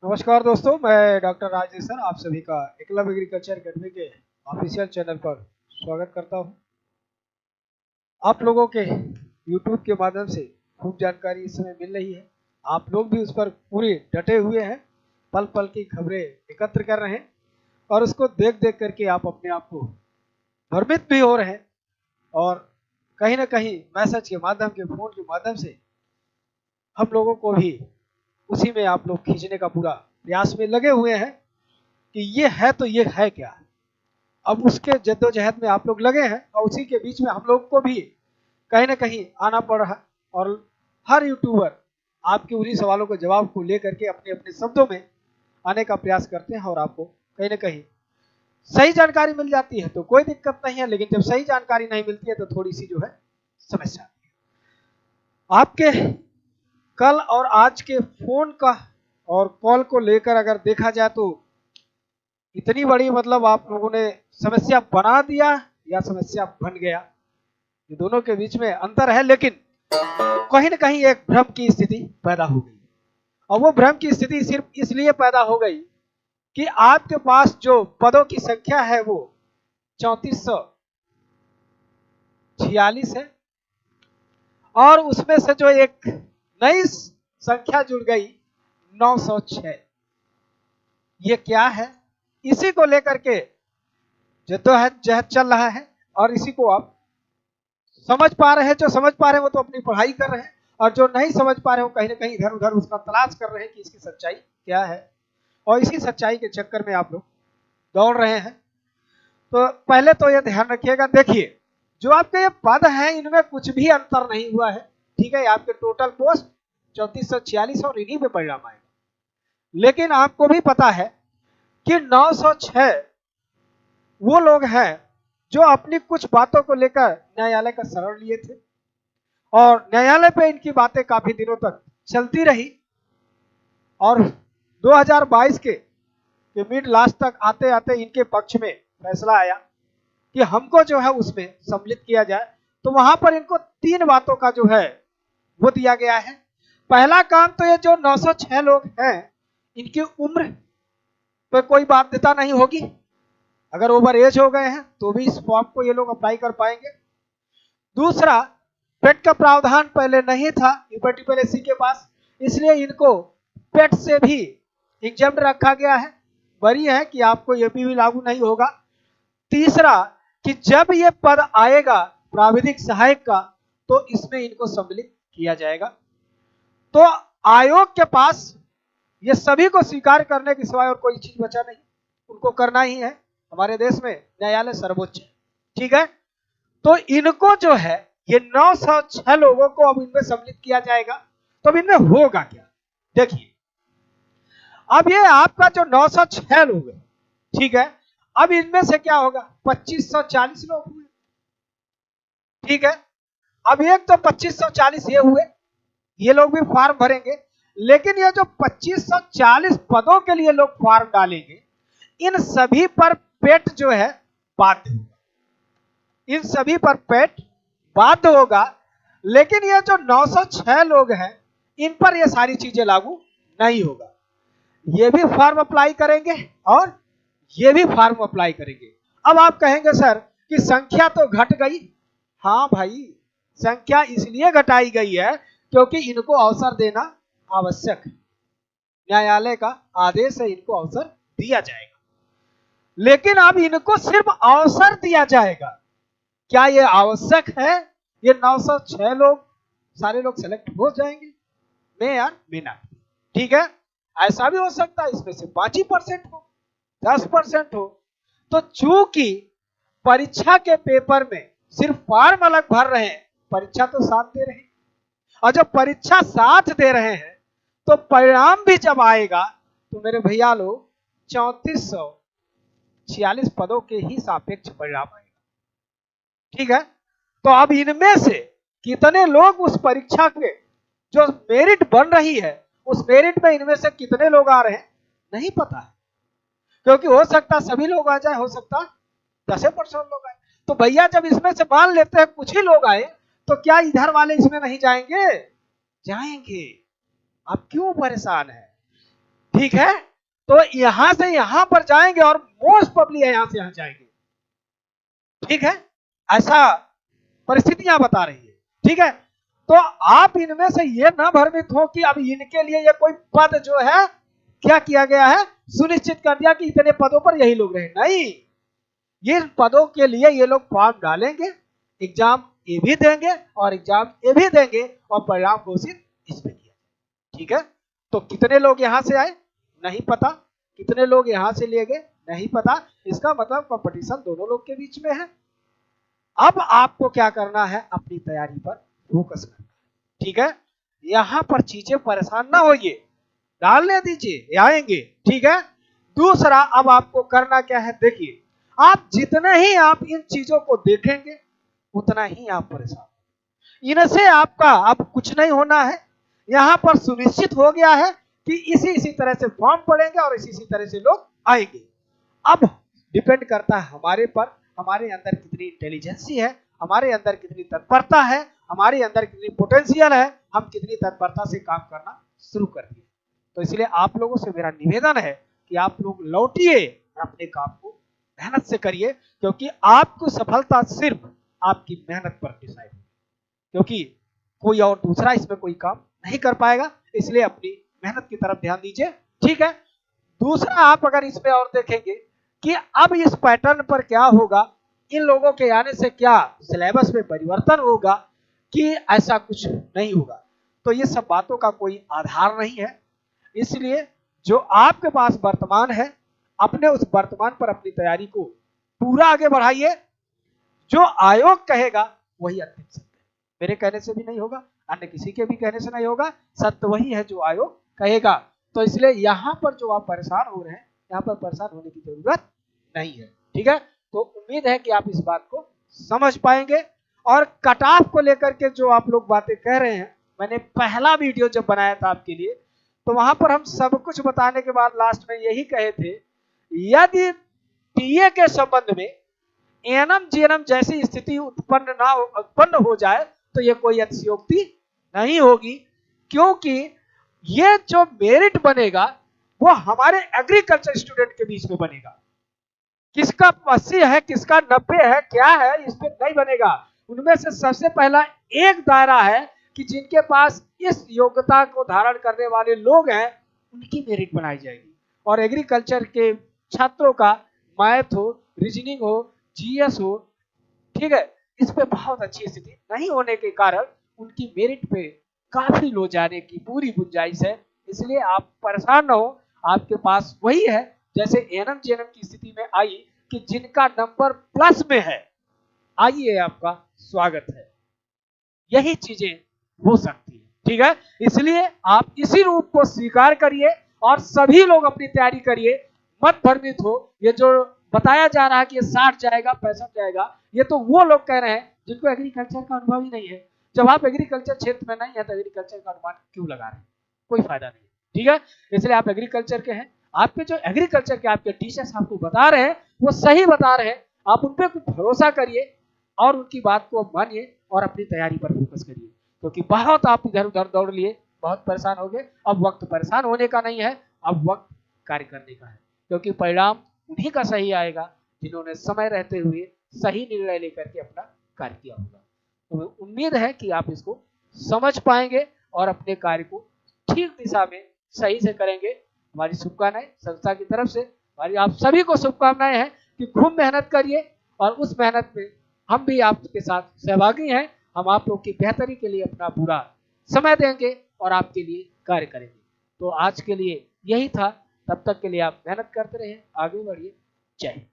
नमस्कार दोस्तों, मैं डॉक्टर राजेश सर आप सभी का एकलव्य एग्रीकल्चर अकेडमी के ऑफिशियल चैनल पर स्वागत करता हूं। आप लोगों के यूट्यूब के माध्यम से खूब जानकारी इस समय मिल रही है। आप लोग भी उस पर पूरे डटे हुए हैं, पल पल की खबरें एकत्र कर रहे हैं और उसको देख देख करके आप अपने आप को भ्रमित भी हो रहे हैं और कहीं ना कहीं मैसेज के माध्यम के फोन के माध्यम से हम लोगों को भी उसी में आप लोग खींचने का पूरा प्रयास में लगे हुए हैं कि ये है तो ये है क्या। अब उसके जद्दोजहद में आप लोग लगे हैं और उसी के बीच में हम लोग को भी कहीं ना कहीं आना पड़ रहा है और हर यूट्यूबर आपके उन्हीं सवालों के जवाब को लेकर के अपने अपने शब्दों में आने का प्रयास करते हैं और आपको कहीं ना कहीं सही जानकारी मिल जाती है तो कोई दिक्कत नहीं है, लेकिन जब सही जानकारी नहीं मिलती है तो थोड़ी सी जो है समस्या आती है। आपके कल और आज के फोन का और कॉल को लेकर अगर देखा जाए तो इतनी बड़ी मतलब आप लोगों ने समस्या बना दिया या समस्या बन गया, ये दोनों के बीच में अंतर है, लेकिन कहीं ना कहीं एक भ्रम की स्थिति पैदा हो गई और वो भ्रम की स्थिति सिर्फ इसलिए पैदा हो गई कि आपके पास जो पदों की संख्या है वो 3446 है और उसमें से जो एक नई संख्या जुड़ गई 906। ये क्या है, इसी को लेकर के जद्दोजहद चल रहा है और इसी को आप समझ पा रहे हैं। जो समझ पा रहे हैं वो तो अपनी पढ़ाई कर रहे हैं और जो नहीं समझ पा रहे हो कहीं ना कहीं इधर उधर उसका तलाश कर रहे हैं कि इसकी सच्चाई क्या है और इसी सच्चाई के चक्कर में आप लोग दौड़ रहे हैं। तो पहले तो ये ध्यान रखिएगा, देखिए जो आपके ये पद हैं इनमें कुछ भी अंतर नहीं हुआ है, ठीक है। आपके टोटल पोस्ट 3446 और इन्हीं पे परिणाम आएगा, लेकिन आपको भी पता है कि 906 वो लोग हैं जो अपनी कुछ बातों को लेकर न्यायालय का शरण लिए थे और न्यायालय पे इनकी बातें काफी दिनों तक चलती रही और 2022 के मिड लास्ट तक आते आते इनके पक्ष में फैसला आया कि हमको जो है उसमें सम्मिलित किया जाए। तो वहां पर इनको 3 बातों का जो है वो दिया गया है। पहला काम तो ये जो 906 लोग हैं इनकी उम्र पे कोई बाध्यता नहीं होगी, अगर ओवर एज हो गए हैं तो भी इस फॉर्म को ये लोग अप्लाई कर पाएंगे। दूसरा, पेट का प्रावधान पहले नहीं था यूपीपीएल एससी के पास, इसलिए इनको पेट से भी एग्जम्प्ट रखा गया है, बरी है कि आपको ये भी लागू नहीं होगा। तीसरा, कि जब ये पद आएगा प्राविधिक सहायक का तो इसमें इनको सम्मिलित किया जाएगा। तो आयोग के पास ये सभी को स्वीकार करने के सिवाय और कोई चीज बचा नहीं, उनको करना ही है। हमारे देश में न्यायालय सर्वोच्च है, ठीक है। तो इनको जो है ये 906 लोगों को अब इनमें सम्मिलित किया जाएगा। तो अब इनमें होगा क्या, देखिए अब ये आपका जो 906 लोग है, ठीक है, अब इनमें से क्या होगा 2540 लोग हुए, ठीक है। अब एक तो 2540 ये हुए, ये लोग भी फॉर्म भरेंगे, लेकिन ये जो 2540 पदों के लिए लोग फॉर्म डालेंगे इन सभी पर पेट जो है बाध्य होगा, इन सभी पर पेट बाध्य होगा। लेकिन ये जो 906 लोग हैं इन पर ये सारी चीजें लागू नहीं होगा, ये भी फॉर्म अप्लाई करेंगे और ये भी फॉर्म अप्लाई करेंगे। अब आप कहेंगे सर कि संख्या तो घट गई। हाँ भाई, संख्या इसलिए घटाई गई है क्योंकि इनको अवसर देना आवश्यक है, न्यायालय का आदेश है, इनको अवसर दिया जाएगा। लेकिन अब इनको सिर्फ अवसर दिया जाएगा, क्या ये आवश्यक है? ये 906 लोग सारे लोग सेलेक्ट हो जाएंगे? मे यार मे ना, ठीक है। ऐसा भी हो सकता है इसमें से 5% हो, 10% हो। तो चूंकि परीक्षा के पेपर में सिर्फ फॉर्म अलग भर रहे हैं, परीक्षा तो साथ दे रहे हैं, और जब परीक्षा साथ दे रहे हैं तो परिणाम भी जब आएगा तो मेरे भैया लोग 3446 पदों के ही सापेक्ष परिणाम आएगा, ठीक है। तो अब इनमें से कितने लोग उस परीक्षा के जो मेरिट बन रही है उस मेरिट में इनमें से कितने लोग आ रहे हैं नहीं पता है, क्योंकि हो सकता सभी लोग आ जाए, हो सकता 10% लोग आए। तो भैया जब इसमें से मान लेते हैं कुछ ही लोग आए तो क्या इधर वाले इसमें नहीं जाएंगे? जाएंगे। आप क्यों परेशान है? ठीक है, तो यहां से यहां पर जाएंगे और मोस्ट पब्लिक यहां से यहां जाएंगे। ठीक है, ऐसा परिस्थितियां बता रही है। ठीक है, तो आप इनमें से ये ना भ्रमित हो कि अब इनके लिए ये कोई पद जो है क्या किया गया है, सुनिश्चित कर दिया कि इतने पदों पर यही लोग रहे। नहीं, ये पदों के लिए ये लोग फॉर्म डालेंगे, एग्जाम ये भी देंगे और एग्जाम ये भी देंगे और परिणाम घोषित इसमें किया। ठीक है, तो कितने लोग यहां से आए नहीं पता, कितने लोग यहां से लिए गए नहीं पता, इसका मतलब कंपटीशन दोनों लोग के बीच में है। अब आपको क्या करना है, अपनी तैयारी पर फोकस करना है। ठीक है, यहां पर चीजें परेशान ना होइए, डालने दीजिए, आएंगे। ठीक है, दूसरा अब आपको करना क्या है, देखिए आप जितने ही आप इन चीजों को देखेंगे उतना ही आप परेशान, इनसे आपका अब कुछ नहीं होना है। यहां पर सुनिश्चित हो गया है कि इसी तरह से फॉर्म पड़ेंगे और इसी तरह से लोग आएंगे। अब डिपेंड करता है हमारे पर, हमारे अंदर कितनी इंटेलिजेंसी है, हमारे अंदर कितनी तत्परता है, हमारे अंदर कितनी पोटेंशियल है, हम कितनी तत्परता से काम करना शुरू कर दिए। तो इसलिए आप लोगों से मेरा निवेदन है कि आप लोग लौटिए अपने काम को, मेहनत से करिए, क्योंकि आपको सफलता सिर्फ आपकी मेहनत पर डिसाइड है, क्योंकि कोई और दूसरा इसमें कोई काम नहीं कर पाएगा। इसलिए अपनी मेहनत की तरफ ध्यान दीजिए। ठीक है, दूसरा आप अगर इसमें और देखेंगे कि अब इस पैटर्न पर क्या होगा, इन लोगों के आने से क्या सिलेबस में परिवर्तन होगा कि ऐसा कुछ नहीं होगा, तो ये सब बातों का कोई आधार नहीं है। इसलिए जो आपके पास वर्तमान है, अपने उस वर्तमान पर अपनी तैयारी को पूरा आगे बढ़ाइए। जो आयोग कहेगा वही अंतिम सत्य है, मेरे कहने से भी नहीं होगा, अन्य किसी के भी कहने से नहीं होगा, सत्य वही है जो आयोग कहेगा। तो इसलिए यहां पर जो आप परेशान हो रहे हैं, यहां पर परेशान होने की जरूरत नहीं है। ठीक है, तो उम्मीद है कि आप इस बात को समझ पाएंगे। और कट ऑफ को लेकर के जो आप लोग बातें कह रहे हैं, मैंने पहला वीडियो जब बनाया था आपके लिए, तो वहां पर हम सब कुछ बताने के बाद लास्ट में यही कहे थे, यदि टीए के संबंध में एएनएम जीएनएम जैसी स्थिति उत्पन्न हो जाए तो ये कोई अतिशयोक्ति नहीं होगी, क्योंकि ये जो मेरिट बनेगा वो हमारे एग्रीकल्चर स्टूडेंट के बीच में बनेगा। किसका 80 है, किसका 90 है, क्या है, इस पे नहीं बनेगा। उनमें से सबसे पहला एक दायरा है कि जिनके पास इस योग्यता को धारण करने वाले लोग हैं, उनकी मेरिट बनाई जाएगी। और एग्रीकल्चर के छात्रों का मैथ हो, रीजनिंग हो, जीएस हो, ठीक है, इस पे बहुत अच्छी स्थिति नहीं होने के कारण उनकी मेरिट पे काफी लो जाने की पूरी गुंजाइश है। इसलिए आप परेशान न हो, आपके पास वही है जैसे एएनएम जीएनएम की स्थिति में आई कि जिनका नंबर प्लस में है, आइए आपका स्वागत है। यही चीजें हो सकती है। ठीक है, इसलिए आप इसी रूप को स्वीकार करिए और सभी लोग अपनी तैयारी करिए, मत भ्रमित हो। ये जो बताया जा रहा है कि ये 60 जाएगा 65 जाएगा, ये तो वो लोग कह रहे हैं जिनको एग्रीकल्चर का अनुभव ही नहीं है। जब आप एग्रीकल्चर क्षेत्र में नहीं है तो एग्रीकल्चर का अनुमान क्यों लगा रहे हैं, कोई फायदा नहीं। ठीक है, इसलिए आप एग्रीकल्चर के हैं, आपके जो एग्रीकल्चर के आपके टीचर्स आपको बता रहे हैं वो सही बता रहे हैं, आप उन पर भरोसा करिए और उनकी बात को मानिए और अपनी तैयारी पर फोकस करिए। क्योंकि बहुत आप इधर उधर दौड़ लिए, बहुत परेशान हो गए। अब वक्त परेशान होने का नहीं है, अब वक्त कार्य करने का है, क्योंकि परिणाम उन्हीं का सही आएगा जिन्होंने समय रहते हुए सही निर्णय लेकर के अपना कार्य किया होगा। तो उम्मीद है कि आप इसको समझ पाएंगे और अपने कार्य को ठीक दिशा में सही से करेंगे। हमारी शुभकामनाएं संस्था की तरफ से, हमारी आप सभी को शुभकामनाएं हैं कि खूब मेहनत करिए और उस मेहनत में हम भी आपके साथ सहभागी हैं। हम आप लोग की बेहतरी के लिए अपना पूरा समय देंगे और आपके लिए कार्य करेंगे। तो आज के लिए यही था, तब तक के लिए आप मेहनत करते रहिए, आगे बढ़िए। जय हिंद।